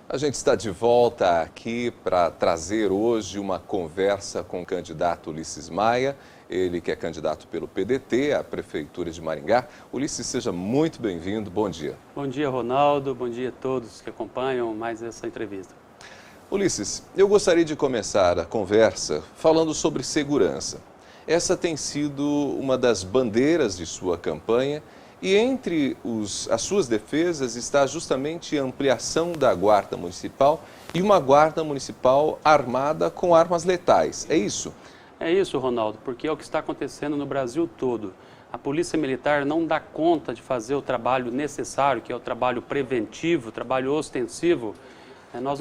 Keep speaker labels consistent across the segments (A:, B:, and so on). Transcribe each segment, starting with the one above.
A: A gente está de volta aqui para trazer hoje uma conversa com o candidato Ulisses Maia, ele que é candidato pelo PDT à Prefeitura de Maringá. Ulisses, seja muito bem-vindo, bom dia.
B: Bom dia, Ronaldo, bom dia a todos que acompanham mais essa entrevista.
A: Ulisses, eu gostaria de começar a conversa falando sobre segurança. Essa tem sido uma das bandeiras de sua campanha e entre as suas defesas está justamente a ampliação da Guarda Municipal e uma Guarda Municipal armada com armas letais. É isso?
B: É isso, Ronaldo, porque é o que está acontecendo no Brasil todo. A Polícia Militar não dá conta de fazer o trabalho necessário, que é o trabalho preventivo, o trabalho ostensivo. Nós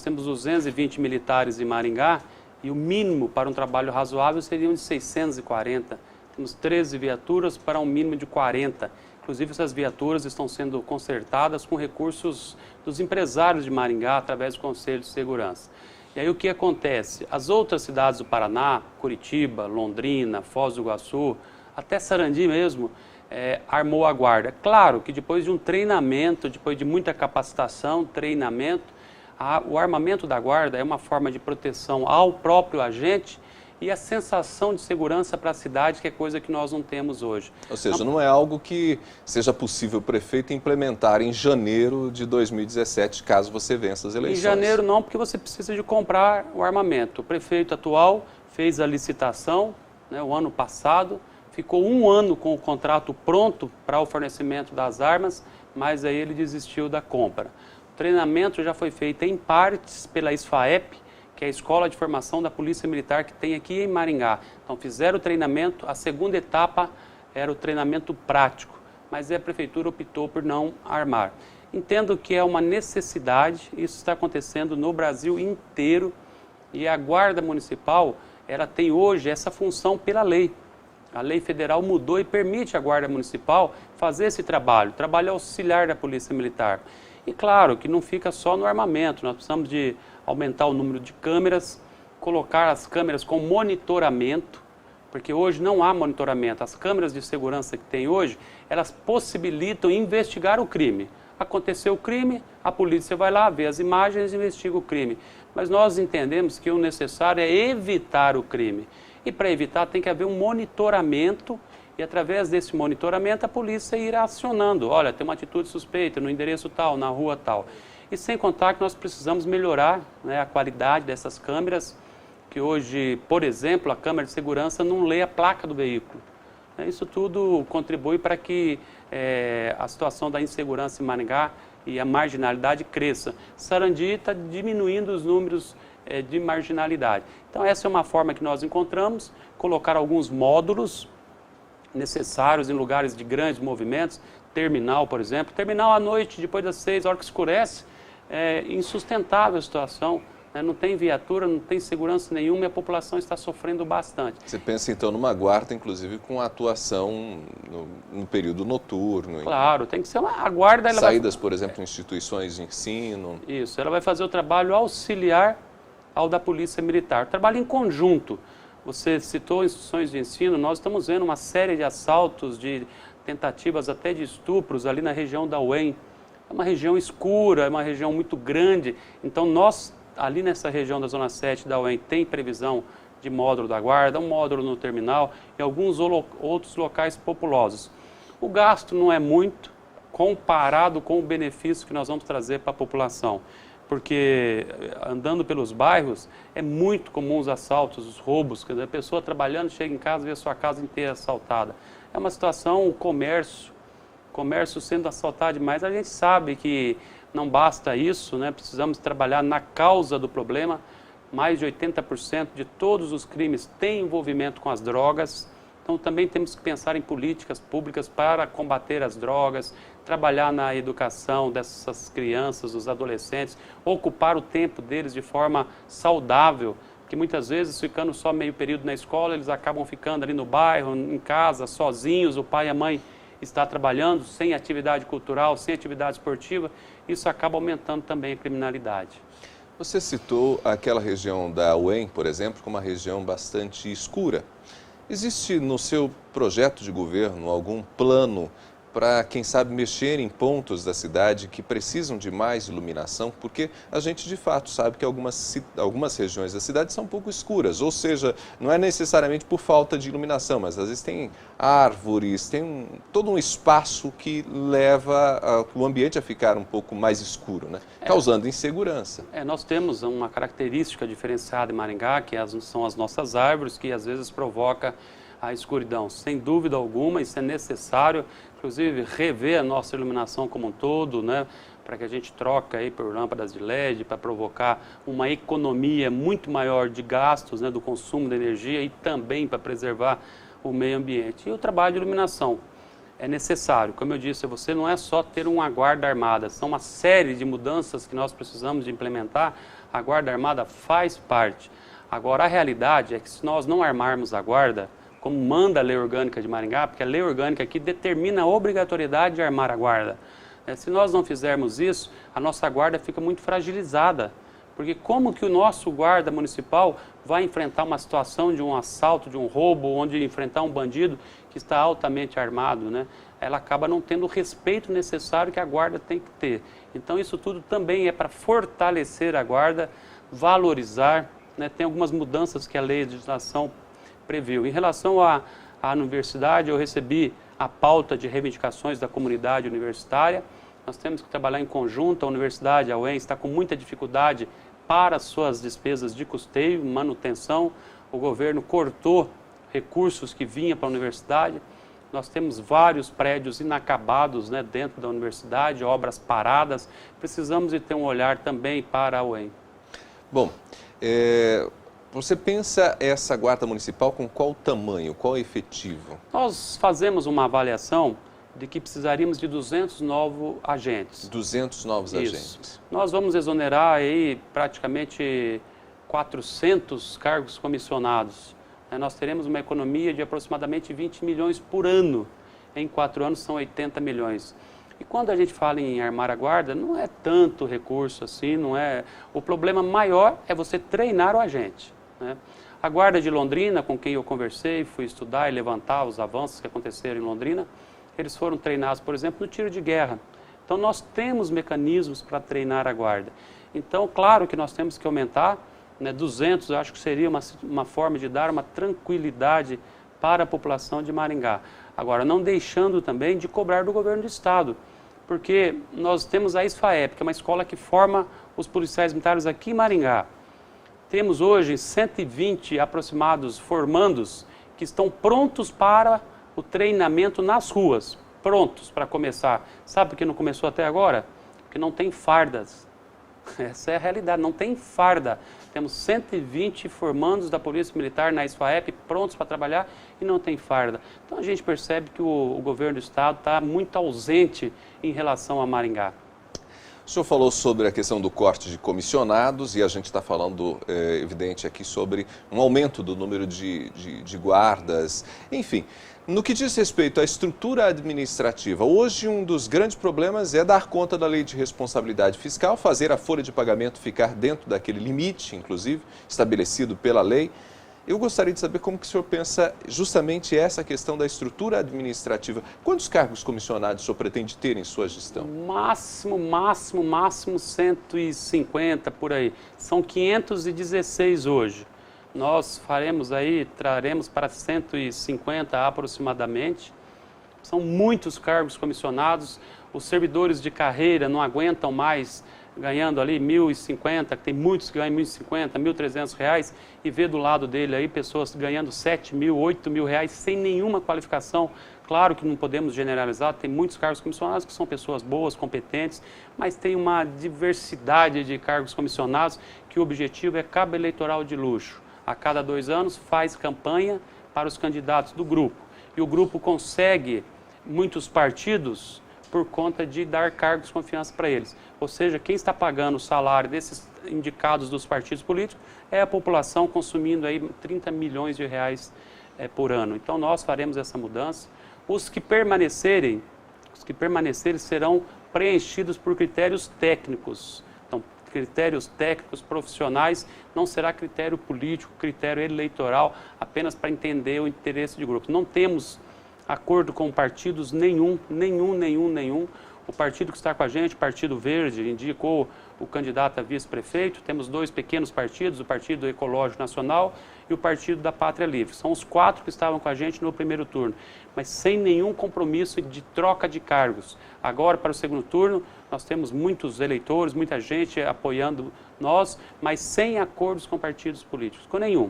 B: temos 220 militares em Maringá e o mínimo para um trabalho razoável seriam de 640. Temos 13 viaturas para um mínimo de 40. Inclusive, essas viaturas estão sendo consertadas com recursos dos empresários de Maringá, através do Conselho de Segurança. E aí o que acontece? As outras cidades do Paraná, Curitiba, Londrina, Foz do Iguaçu, até Sarandi mesmo, armou a guarda. Claro que depois de um treinamento, depois de muita capacitação, treinamento, o armamento da guarda é uma forma de proteção ao próprio agente e a sensação de segurança para a cidade, que é coisa que nós não temos hoje.
A: Ou seja, não é algo que seja possível o prefeito implementar em janeiro de 2017, caso você vença as eleições.
B: Em janeiro não, porque você precisa de comprar o armamento. O prefeito atual fez a licitação, o ano passado, ficou um ano com o contrato pronto para o fornecimento das armas, mas aí ele desistiu da compra. O treinamento já foi feito em partes pela SFAEP, que é a Escola de Formação da Polícia Militar que tem aqui em Maringá. Então fizeram o treinamento, a segunda etapa era o treinamento prático, mas a Prefeitura optou por não armar. Entendo que é uma necessidade, isso está acontecendo no Brasil inteiro e a Guarda Municipal, ela tem hoje essa função pela lei. A lei federal mudou e permite à Guarda Municipal fazer esse trabalho auxiliar da Polícia Militar. E claro que não fica só no armamento, nós precisamos de aumentar o número de câmeras, colocar as câmeras com monitoramento, porque hoje não há monitoramento. As câmeras de segurança que tem hoje, elas possibilitam investigar o crime. Aconteceu o crime, a polícia vai lá, vê as imagens e investiga o crime. Mas nós entendemos que o necessário é evitar o crime. E para evitar tem que haver um monitoramento e através desse monitoramento a polícia irá acionando. Olha, tem uma atitude suspeita no endereço tal, na rua tal. E sem contar que nós precisamos melhorar a qualidade dessas câmeras, que hoje, por exemplo, a câmera de segurança não lê a placa do veículo. Isso tudo contribui para que a situação da insegurança em Maringá e a marginalidade cresça. Sarandi está diminuindo os números de marginalidade. Então essa é uma forma que nós encontramos, colocar alguns módulos necessários em lugares de grandes movimentos, terminal, por exemplo. Terminal à noite, depois das 6, a hora que escurece, é insustentável a situação. Não tem viatura, não tem segurança nenhuma e a população está sofrendo bastante.
A: Você pensa então numa guarda, inclusive com atuação no período noturno?
B: Claro, tem que ser a guarda...
A: Saídas, por exemplo, em instituições de ensino.
B: Isso, ela vai fazer o trabalho auxiliar ao da Polícia Militar. Trabalho em conjunto. Você citou instituições de ensino, nós estamos vendo uma série de assaltos, de tentativas até de estupros ali na região da UEM. É uma região escura, é uma região muito grande, então nós, ali nessa região da Zona 7 da UEM, tem previsão de módulo da guarda, um módulo no terminal e alguns outros locais populosos. O gasto não é muito comparado com o benefício que nós vamos trazer para a população, porque andando pelos bairros é muito comum os assaltos, os roubos, quer dizer, a pessoa trabalhando chega em casa e vê a sua casa inteira assaltada. É uma situação, o comércio sendo assaltado demais, a gente sabe que não basta isso, precisamos trabalhar na causa do problema. Mais de 80% de todos os crimes têm envolvimento com as drogas, então também temos que pensar em políticas públicas para combater as drogas, trabalhar na educação dessas crianças, dos adolescentes, ocupar o tempo deles de forma saudável, porque muitas vezes ficando só meio período na escola, eles acabam ficando ali no bairro, em casa, sozinhos, o pai e a mãe está trabalhando sem atividade cultural, sem atividade esportiva, isso acaba aumentando também a criminalidade.
A: Você citou aquela região da UEM, por exemplo, como uma região bastante escura. Existe no seu projeto de governo algum plano para, quem sabe, mexer em pontos da cidade que precisam de mais iluminação, porque a gente de fato sabe que algumas regiões da cidade são um pouco escuras, ou seja, não é necessariamente por falta de iluminação, mas às vezes tem árvores, tem todo um espaço que leva o ambiente a ficar um pouco mais escuro, né? Causando insegurança.
B: Nós temos uma característica diferenciada em Maringá, que são as nossas árvores, que às vezes provoca a escuridão. Sem dúvida alguma, isso é necessário, inclusive rever a nossa iluminação como um todo, né, para que a gente troque aí por lâmpadas de LED, para provocar uma economia muito maior de gastos, né, do consumo de energia e também para preservar o meio ambiente. E o trabalho de iluminação é necessário. Como eu disse, você não é só ter uma guarda armada, são uma série de mudanças que nós precisamos de implementar. A guarda armada faz parte. Agora, a realidade é que se nós não armarmos a guarda, como manda a Lei Orgânica de Maringá, porque a Lei Orgânica aqui determina a obrigatoriedade de armar a guarda. Se nós não fizermos isso, a nossa guarda fica muito fragilizada. Porque como que o nosso guarda municipal vai enfrentar uma situação de um assalto, de um roubo, onde enfrentar um bandido que está altamente armado, né? Ela acaba não tendo o respeito necessário que a guarda tem que ter. Então isso tudo também é para fortalecer a guarda, valorizar, né? Tem algumas mudanças que a lei de legislação previu. Em relação à universidade, eu recebi a pauta de reivindicações da comunidade universitária. Nós temos que trabalhar em conjunto. A universidade, a UEM, está com muita dificuldade para as suas despesas de custeio, manutenção. O governo cortou recursos que vinham para a universidade. Nós temos vários prédios inacabados, né, dentro da universidade, obras paradas. Precisamos de ter um olhar também para a UEM.
A: Bom, você pensa essa guarda municipal com qual tamanho, qual efetivo?
B: Nós fazemos uma avaliação de que precisaríamos de 200 novos agentes.
A: 200 novos agentes.
B: Nós vamos exonerar aí praticamente 400 cargos comissionados. Nós teremos uma economia de aproximadamente 20 milhões por ano. Em 4 anos são 80 milhões. E quando a gente fala em armar a guarda, não é tanto recurso assim, não é... O problema maior é você treinar o agente, né? A Guarda de Londrina, com quem eu conversei, fui estudar e levantar os avanços que aconteceram em Londrina, eles foram treinados, por exemplo, no tiro de guerra. Então, nós temos mecanismos para treinar a guarda. Então, claro que nós temos que aumentar, né, 200, eu acho que seria uma forma de dar uma tranquilidade para a população de Maringá. Agora, não deixando também de cobrar do governo do estado, porque nós temos a ISFAEP, que é uma escola que forma os policiais militares aqui em Maringá. Temos hoje 120 aproximados formandos que estão prontos para o treinamento nas ruas, prontos para começar. Sabe por que não começou até agora? Porque não tem fardas. Essa é a realidade, não tem farda. Temos 120 formandos da Polícia Militar na ISFAEP prontos para trabalhar e não tem farda. Então a gente percebe que o governo do estado está muito ausente em relação a Maringá.
A: O senhor falou sobre a questão do corte de comissionados e a gente está falando, evidente, aqui sobre um aumento do número de guardas, enfim. No que diz respeito à estrutura administrativa, hoje um dos grandes problemas é dar conta da lei de responsabilidade fiscal, fazer a folha de pagamento ficar dentro daquele limite, inclusive, estabelecido pela lei. Eu gostaria de saber como que o senhor pensa justamente essa questão da estrutura administrativa. Quantos cargos comissionados o senhor pretende ter em sua gestão?
B: Máximo 150 por aí. São 516 hoje. Nós traremos para 150 aproximadamente. São muitos cargos comissionados. Os servidores de carreira não aguentam mais ganhando ali 1.050, que tem muitos que ganham 1.050, R$1.300, e vê do lado dele aí pessoas ganhando 7.000, 8.000 reais sem nenhuma qualificação. Claro que não podemos generalizar, tem muitos cargos comissionados que são pessoas boas, competentes, mas tem uma diversidade de cargos comissionados que o objetivo é cabo eleitoral de luxo. A cada 2 anos faz campanha para os candidatos do grupo. E o grupo consegue muitos partidos por conta de dar cargos de confiança para eles. Ou seja, quem está pagando o salário desses indicados dos partidos políticos é a população consumindo aí 30 milhões de reais por ano. Então nós faremos essa mudança. Os que permanecerem serão preenchidos por critérios técnicos. Então, critérios técnicos profissionais, não será critério político, critério eleitoral, apenas para entender o interesse de grupo. Não temos acordo com partidos nenhum. O partido que está com a gente, o Partido Verde, indicou o candidato a vice-prefeito. Temos 2 pequenos partidos, o Partido Ecológico Nacional e o Partido da Pátria Livre. São os 4 que estavam com a gente no primeiro turno, mas sem nenhum compromisso de troca de cargos. Agora, para o segundo turno, nós temos muitos eleitores, muita gente apoiando nós, mas sem acordos com partidos políticos, com nenhum.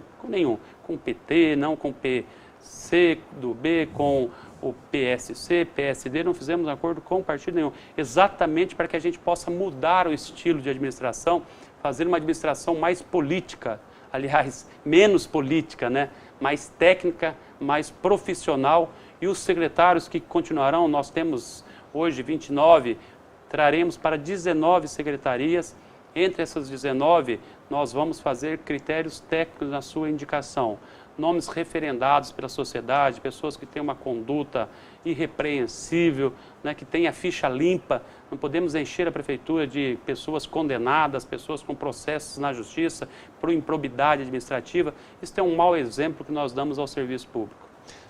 B: Com o PT, não com o PC do B, com o PSC, PSD, não fizemos acordo com partido nenhum, exatamente para que a gente possa mudar o estilo de administração, fazer uma administração mais política, aliás, menos política, né? Mais técnica, mais profissional, e os secretários que continuarão, nós temos hoje 29, traremos para 19 secretarias. Entre essas 19, nós vamos fazer critérios técnicos na sua indicação. Nomes referendados pela sociedade, pessoas que têm uma conduta irrepreensível, né, que têm a ficha limpa. Não podemos encher a prefeitura de pessoas condenadas, pessoas com processos na justiça por improbidade administrativa. Isso é um mau exemplo que nós damos ao serviço público.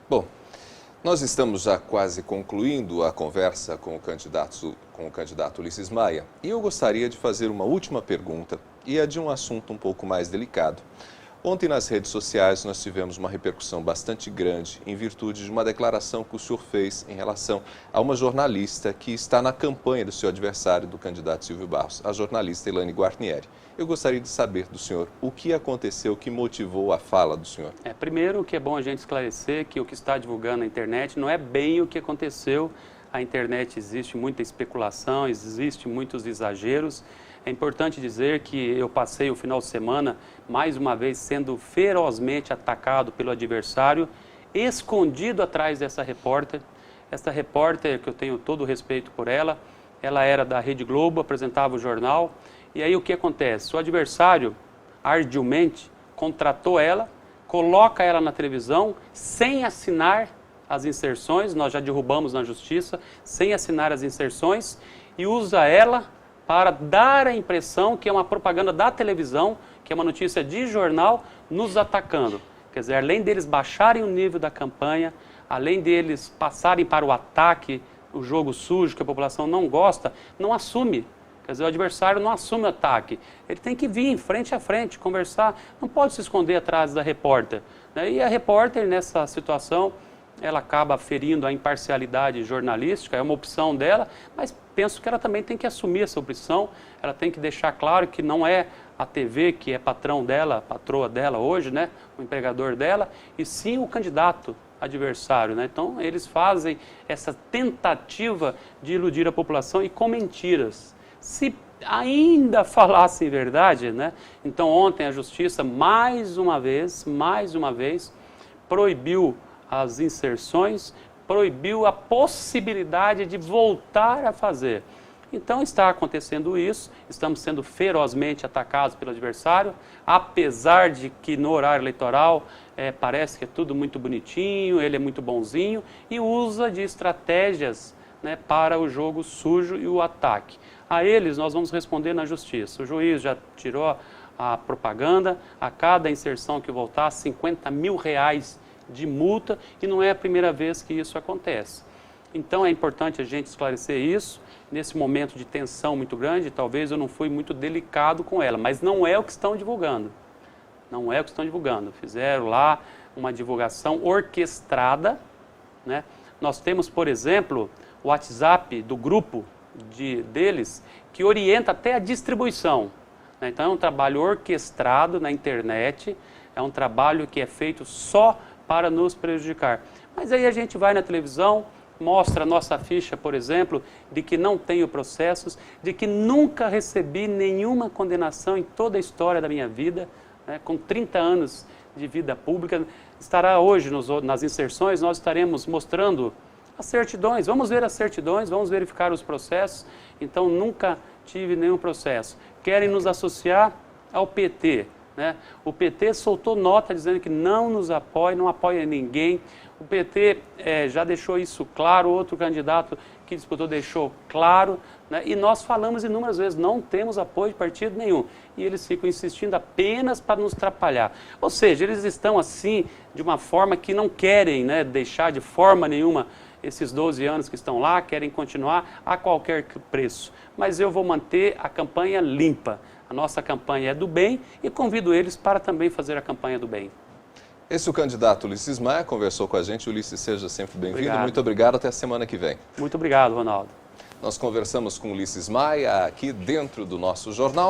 A: Bom, nós estamos já quase concluindo a conversa com o candidato Ulisses Maia, e eu gostaria de fazer uma última pergunta, e é de um assunto um pouco mais delicado. Ontem nas redes sociais nós tivemos uma repercussão bastante grande em virtude de uma declaração que o senhor fez em relação a uma jornalista que está na campanha do seu adversário, do candidato Silvio Barros, a jornalista Elaine Guarnieri. Eu gostaria de saber do senhor o que aconteceu, o que motivou a fala do senhor.
B: Primeiro, que é bom a gente esclarecer que o que está divulgando na internet não é bem o que aconteceu. A internet existe muita especulação, existe muitos exageros. É importante dizer que eu passei o final de semana, mais uma vez, sendo ferozmente atacado pelo adversário, escondido atrás dessa repórter. Essa repórter, que eu tenho todo o respeito por ela, ela era da Rede Globo, apresentava o jornal. E aí o que acontece? O adversário, ardilmente, contratou ela, coloca ela na televisão, sem assinar as inserções, nós já derrubamos na justiça, sem assinar as inserções, e usa ela para dar a impressão que é uma propaganda da televisão, que é uma notícia de jornal, nos atacando. Quer dizer, além deles baixarem o nível da campanha, além deles passarem para o ataque, o jogo sujo, que a população não gosta, não assume. Quer dizer, o adversário não assume o ataque. Ele tem que vir frente a frente, conversar, não pode se esconder atrás da repórter, né? E a repórter, nessa situação, ela acaba ferindo a imparcialidade jornalística, é uma opção dela, mas penso que ela também tem que assumir essa opção, ela tem que deixar claro que não é a TV que é patrão dela, patroa dela hoje, né, o empregador dela, e sim o candidato adversário, né? Então eles fazem essa tentativa de iludir a população e com mentiras. Se ainda falassem verdade, né? Então ontem a justiça mais uma vez, proibiu as inserções, proibiu a possibilidade de voltar a fazer. Então está acontecendo isso, estamos sendo ferozmente atacados pelo adversário, apesar de que no horário eleitoral parece que é tudo muito bonitinho, ele é muito bonzinho e usa de estratégias, né, para o jogo sujo e o ataque. A eles nós vamos responder na justiça. O juiz já tirou a propaganda, a cada inserção que voltar, R$50 mil de multa, e não é a primeira vez que isso acontece. Então é importante a gente esclarecer isso, nesse momento de tensão muito grande, talvez eu não fui muito delicado com ela, mas não é o que estão divulgando. Não é o que estão divulgando. Fizeram lá uma divulgação orquestrada, né? Nós temos, por exemplo, o WhatsApp do grupo deles, que orienta até a distribuição, né? Então é um trabalho orquestrado na internet, é um trabalho que é feito só para nos prejudicar. Mas aí a gente vai na televisão, mostra a nossa ficha, por exemplo, de que não tenho processos, de que nunca recebi nenhuma condenação em toda a história da minha vida, né, com 30 anos de vida pública. Estará hoje nas inserções, nós estaremos mostrando as certidões, vamos ver as certidões, vamos verificar os processos. Então nunca tive nenhum processo. Querem nos associar ao PT, né? O PT soltou nota dizendo que não nos apoia, não apoia ninguém. O PT já deixou isso claro, outro candidato que disputou deixou claro. né? E nós falamos inúmeras vezes, não temos apoio de partido nenhum. E eles ficam insistindo apenas para nos atrapalhar. Ou seja, eles estão assim, de uma forma que não querem, né, deixar de forma nenhuma esses 12 anos que estão lá, querem continuar a qualquer preço. Mas eu vou manter a campanha limpa. A nossa campanha é do bem e convido eles para também fazer a campanha do bem.
A: Esse é o candidato Ulisses Maia, conversou com a gente. Ulisses, seja sempre bem-vindo. Muito obrigado, até a semana que vem.
B: Muito obrigado, Ronaldo.
A: Nós conversamos com Ulisses Maia aqui dentro do nosso jornal.